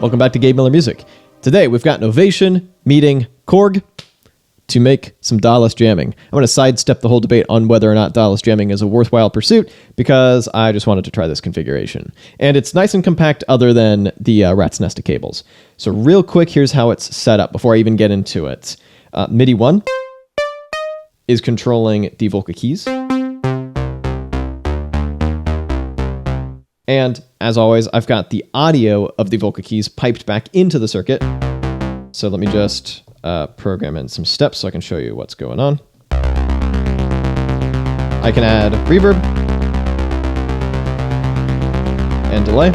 Welcome back to Gabe Miller Music. Today we've got Novation meeting Korg to make some DAW-less jamming. I'm going to sidestep the whole debate on whether or not DAW-less jamming is a worthwhile pursuit because I just wanted to try this configuration. And it's nice and compact other than the rat's nest of cables. So real quick, here's how it's set up before I even get into it. MIDI 1 is controlling the Volca Keys. And as always, I've got the audio of the Volca Keys piped back into the circuit. So let me just program in some steps so I can show you what's going on. I can add reverb and delay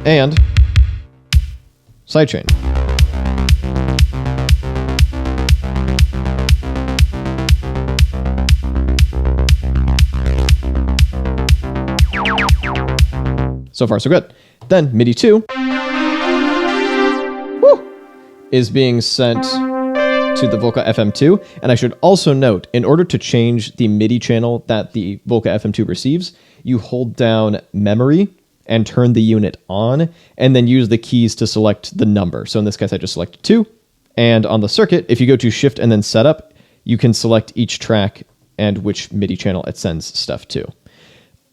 and sidechain. So far, so good. Then MIDI 2 is being sent to the Volca FM2. And I should also note, in order to change the MIDI channel that the Volca FM2 receives, you hold down memory and turn the unit on, and then use the keys to select the number. So in this case, I just selected 2. And on the circuit, if you go to Shift and then Setup, you can select each track and which MIDI channel it sends stuff to.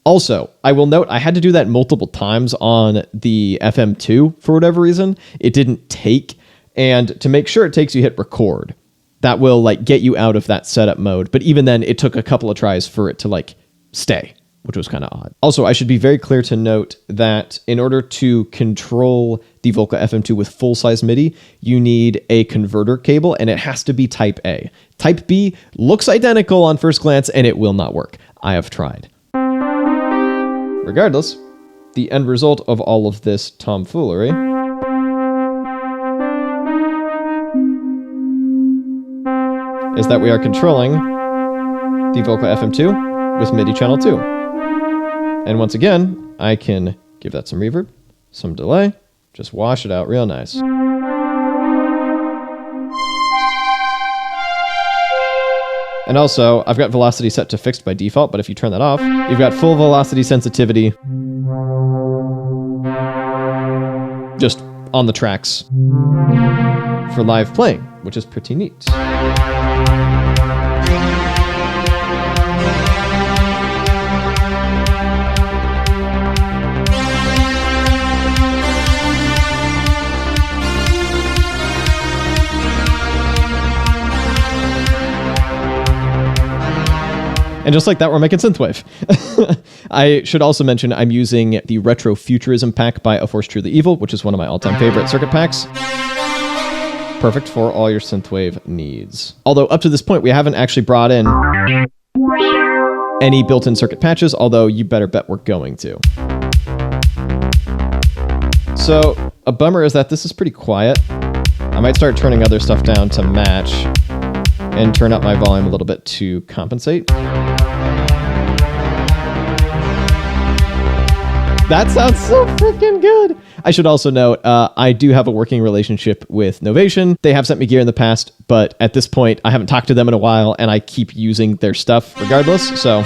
Also, I will note I had to do that multiple times on the FM2 for whatever reason. It didn't take, and to make sure it takes, you hit record. That will get you out of that setup mode, but even then it took a couple of tries for it to stay, which was kind of odd. Also, I should be very clear to note that in order to control the Volca FM2 with full-size MIDI, you need a converter cable, and it has to be Type A. Type B looks identical on first glance, and it will not work. I have tried. Regardless, the end result of all of this tomfoolery is that we are controlling the Volca FM2 with MIDI channel 2. And once again, I can give that some reverb, some delay, just wash it out real nice. And also, I've got velocity set to fixed by default, but if you turn that off, you've got full velocity sensitivity just on the tracks for live playing, which is pretty neat. And just like that, we're making synthwave. I should also mention I'm using the Retro Futurism pack by A Force Truly Evil, which is one of my all-time favorite circuit packs. Perfect for all your synthwave needs. Although up to this point, we haven't actually brought in any built-in circuit patches, although you better bet we're going to. So a bummer is that this is pretty quiet. I might start turning other stuff down to match and turn up my volume a little bit to compensate. That sounds so freaking good. I should also note, I do have a working relationship with Novation. They have sent me gear in the past, but at this point, I haven't talked to them in a while, and I keep using their stuff regardless, so.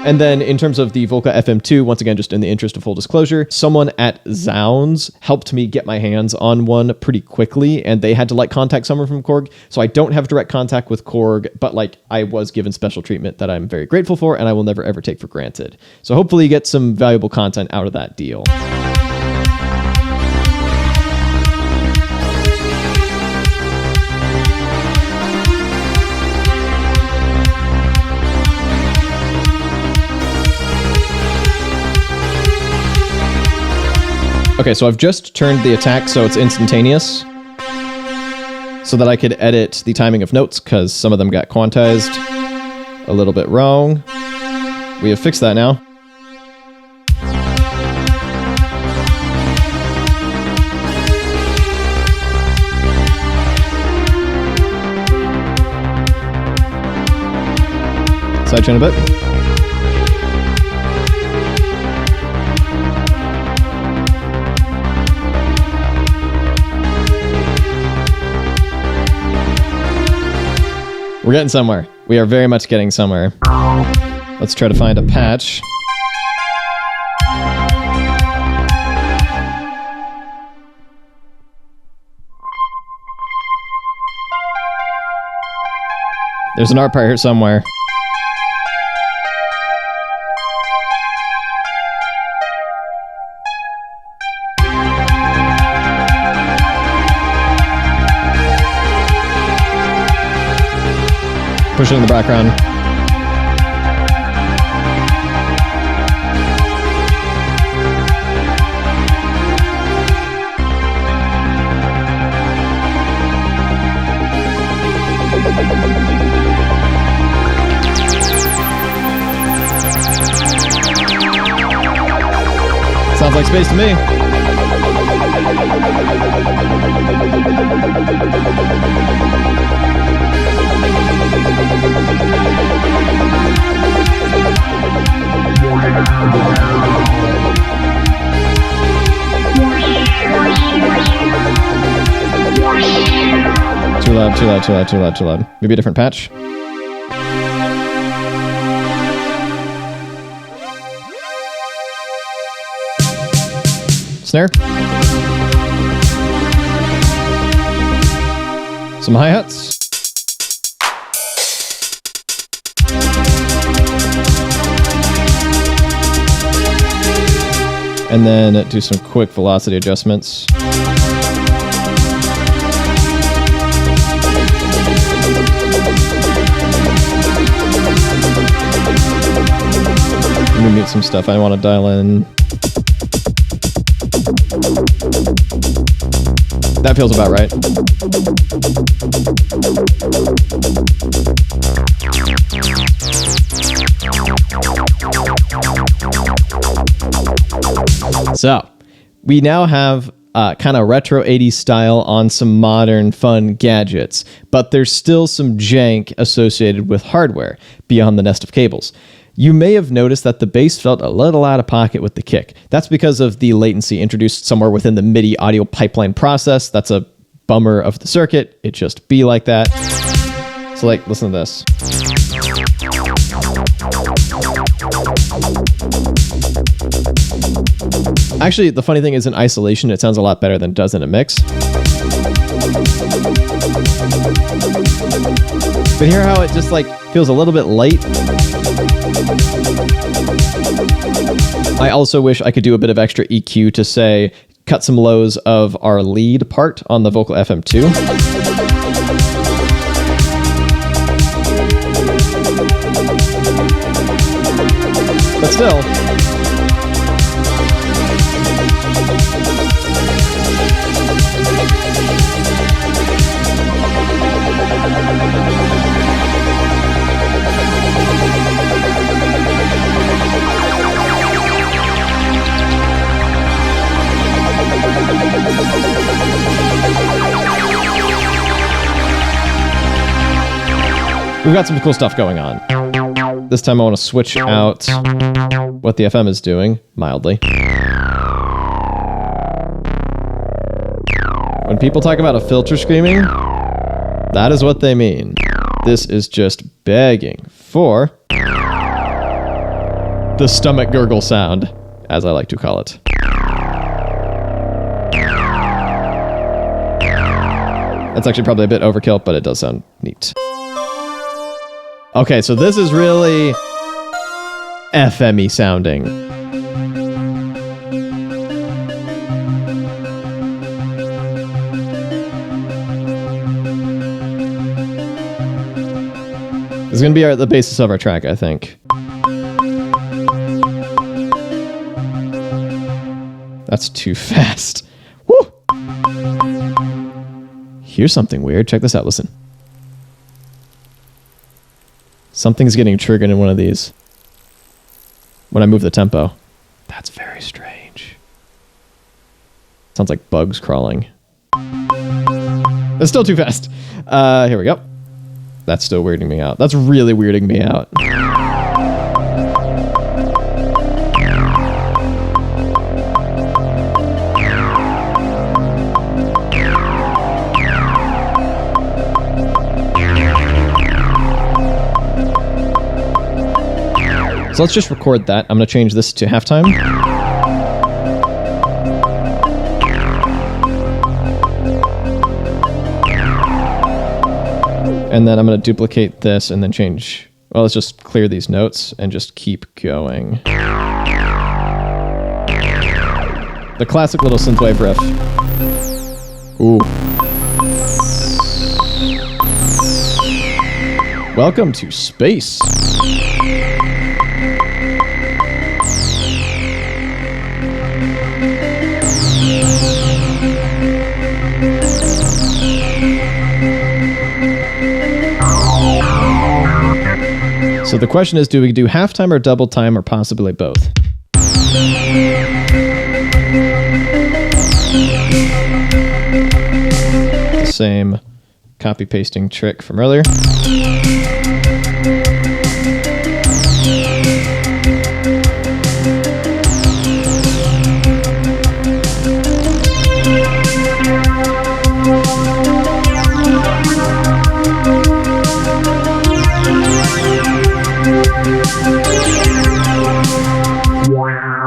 And then in terms of the Volca FM2, once again, just in the interest of full disclosure, someone at Zounds helped me get my hands on one pretty quickly, and they had to contact someone from Korg. So I don't have direct contact with Korg, but I was given special treatment that I'm very grateful for, and I will never ever take for granted. So hopefully you get some valuable content out of that deal. Okay, so I've just turned the attack so it's instantaneous so that I could edit the timing of notes because some of them got quantized a little bit wrong. We have fixed that now. Sidechain a bit. We're getting somewhere. We are very much getting somewhere. Let's try to find a patch. There's an art part here somewhere. Push it in the background. Sounds like space to me. Too loud, too loud, too loud, too loud, too loud. Maybe a different patch. Snare. Some hi-hats. And then do some quick velocity adjustments. Let me mute some stuff I want to dial in. That feels about right. So, we now have kind of retro 80s style on some modern fun gadgets, but there's still some jank associated with hardware beyond the nest of cables. You may have noticed that the bass felt a little out of pocket with the kick. That's because of the latency introduced somewhere within the MIDI audio pipeline process. That's a bummer of the circuit. It just be like that. So like, listen to this. Actually, the funny thing is in isolation, it sounds a lot better than it does in a mix. But hear how it just like feels a little bit light? I also wish I could do a bit of extra EQ to say, cut some lows of our lead part on the Volca FM2. But still. We've got some cool stuff going on. This time I want to switch out what the FM is doing, mildly. When people talk about a filter screaming, that is what they mean. This is just begging for the stomach gurgle sound, as I like to call it. That's actually probably a bit overkill, but it does sound neat. Okay, so this is really FM-y sounding. This is going to be the basis of our track, I think. That's too fast. Woo! Here's something weird. Check this out. Listen. Something's getting triggered in one of these when I move the tempo. That's very strange. Sounds like bugs crawling. It's still too fast. Here we go. That's still weirding me out. That's really weirding me out. So let's just record that. I'm going to change this to halftime. And then I'm going to duplicate this and then change. Well, let's just clear these notes and just keep going. The classic little synthwave riff. Ooh. Welcome to space. So the question is, do we do halftime or double time or possibly both? The same copy pasting trick from earlier.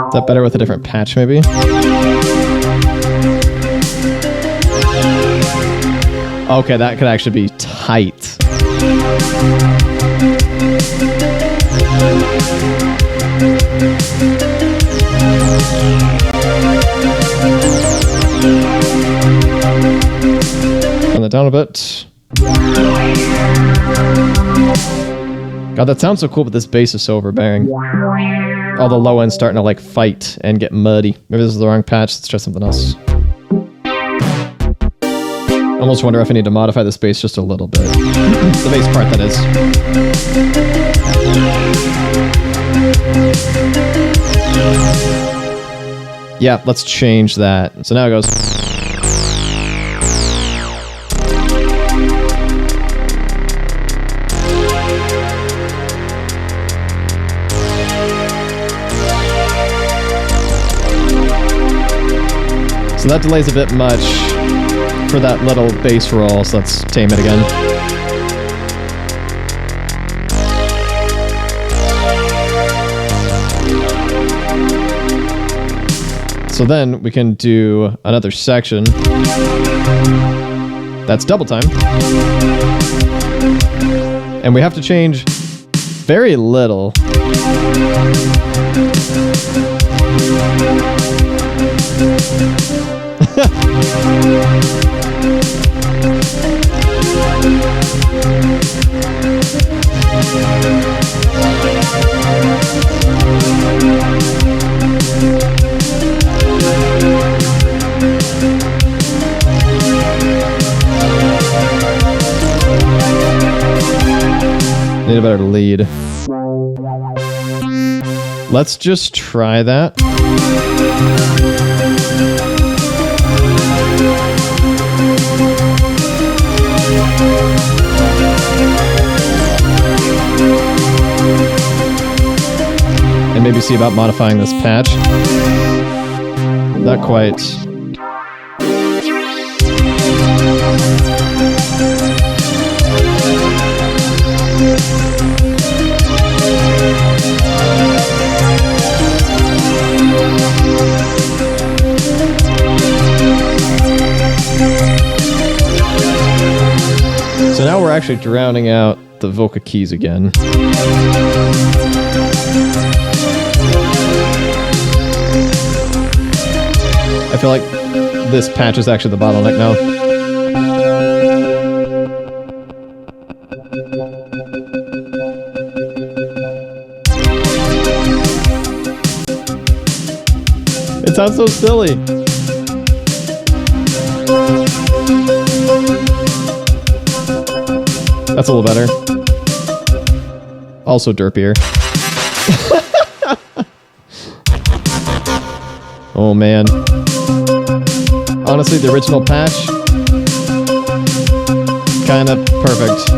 Is that better with a different patch, maybe? Okay, that could actually be tight. Turn that down a bit. God, that sounds so cool, but this bass is so overbearing. All the low end's starting to like fight and get muddy. Maybe this is the wrong patch. Let's try something else. I almost wonder if I need to modify this bass just a little bit. The bass part, that is. Yeah, let's change that. So now it goes. So that delay's a bit much for that little bass roll, so let's tame it again. So then we can do another section. That's double time. And we have to change very little. Need a better lead. Let's just try that. And maybe see about modifying this patch. Not quite. So now we're actually drowning out the Volca Keys again. I feel like this patch is actually the bottleneck now. It sounds so silly. That's a little better. Also derpier. Oh man. Honestly, the original patch, kind of perfect.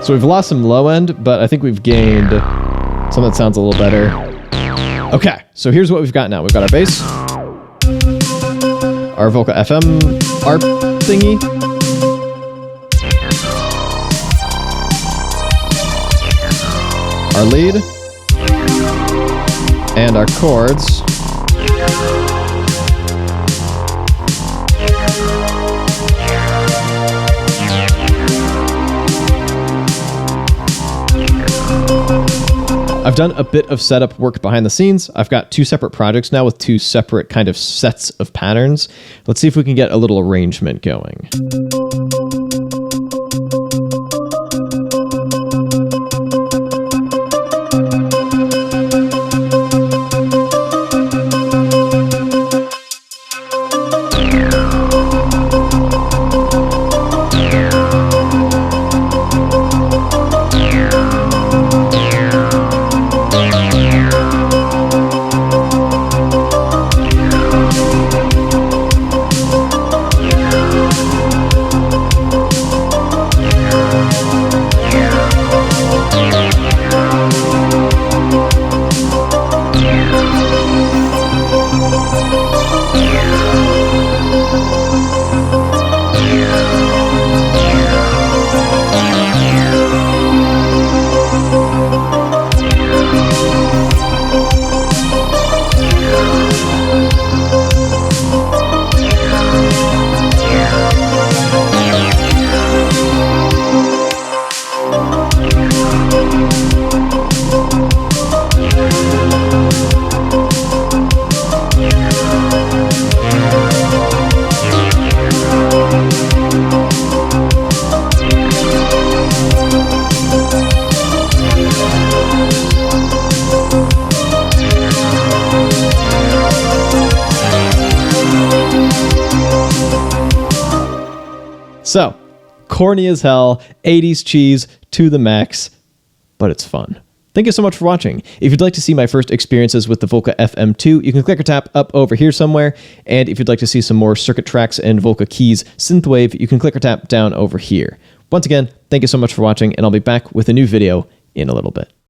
So we've lost some low end, but I think we've gained something that sounds a little better. Okay, so here's what we've got now. We've got our bass, our Volca FM ARP thingy, our lead, and our chords. I've done a bit of setup work behind the scenes. I've got 2 separate projects now with 2 separate kind of sets of patterns. Let's see if we can get a little arrangement going. So, corny as hell, 80s cheese to the max, but it's fun. Thank you so much for watching. If you'd like to see my first experiences with the Volca FM2, you can click or tap up over here somewhere. And if you'd like to see some more Circuit Tracks and Volca Keys synthwave, you can click or tap down over here. Once again, thank you so much for watching, and I'll be back with a new video in a little bit.